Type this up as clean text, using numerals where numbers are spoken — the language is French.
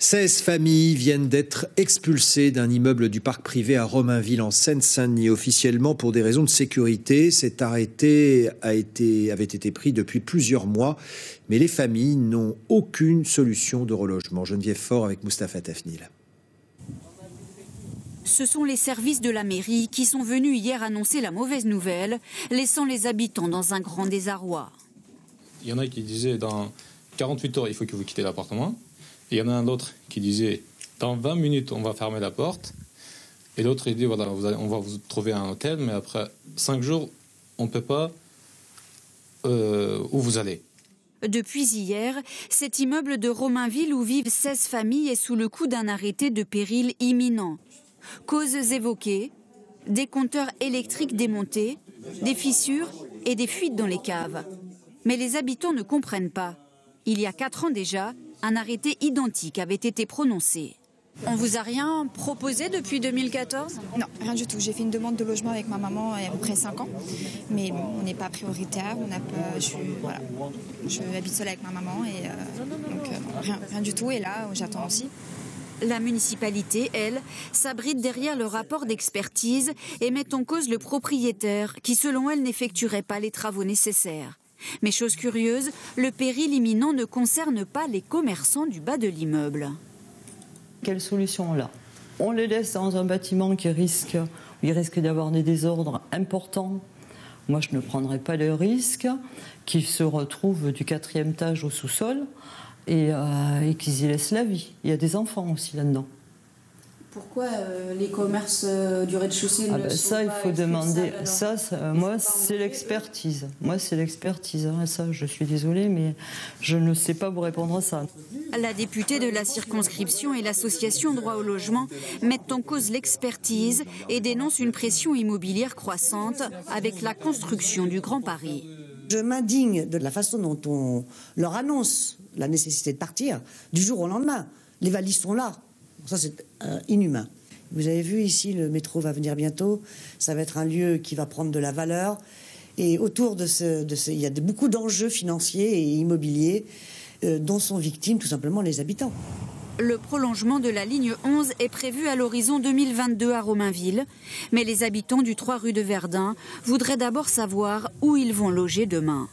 16 familles viennent d'être expulsées d'un immeuble du parc privé à Romainville en Seine-Saint-Denis. Officiellement pour des raisons de sécurité, cet arrêté avait été pris depuis plusieurs mois, mais les familles n'ont aucune solution de relogement. Geneviève Faure avec Mustapha Tafnil. Ce sont les services de la mairie qui sont venus hier annoncer la mauvaise nouvelle, laissant les habitants dans un grand désarroi. Il y en a qui disaient dans 48 heures, il faut que vous quittez l'appartement. Et il y en a un autre qui disait dans 20 minutes, on va fermer la porte. Et l'autre, il dit voilà, on va vous trouver un hôtel, mais après 5 jours, on ne peut pas où vous allez. Depuis hier, cet immeuble de Romainville où vivent 16 familles est sous le coup d'un arrêté de péril imminent. Causes évoquées, des compteurs électriques démontés, des fissures et des fuites dans les caves. Mais les habitants ne comprennent pas. Il y a 4 ans déjà, un arrêté identique avait été prononcé. On vous a rien proposé depuis 2014 ? Non, rien du tout. J'ai fait une demande de logement avec ma maman il y a à peu près 5 ans. Mais bon, on n'est pas prioritaire. Je habite seule avec ma maman. Rien du tout. Et là, j'attends aussi. La municipalité, elle, s'abrite derrière le rapport d'expertise et met en cause le propriétaire qui, selon elle, n'effectuerait pas les travaux nécessaires. Mais chose curieuse, le péril imminent ne concerne pas les commerçants du bas de l'immeuble. Quelle solution on a ? On les laisse dans un bâtiment où il risque d'avoir des désordres importants. Moi, je ne prendrais pas le risque qu'ils se retrouvent du 4e étage au sous-sol et qu'ils y laissent la vie. Il y a des enfants aussi là-dedans. Pourquoi les commerces du rez-de-chaussée ne sont ça, pas il faut demander. Ça, moi, c'est l'expertise. Ça, je suis désolée, mais je ne sais pas vous répondre à ça. La députée de la circonscription et l'association Droit au logement mettent en cause l'expertise et dénoncent une pression immobilière croissante avec la construction du Grand Paris. Je m'indigne de la façon dont on leur annonce la nécessité de partir du jour au lendemain. Les valises sont là. Ça, c'est inhumain. Vous avez vu ici, le métro va venir bientôt. Ça va être un lieu qui va prendre de la valeur. Et autour il y a beaucoup d'enjeux financiers et immobiliers dont sont victimes tout simplement les habitants. Le prolongement de la ligne 11 est prévu à l'horizon 2022 à Romainville. Mais les habitants du 3 rue de Verdun voudraient d'abord savoir où ils vont loger demain.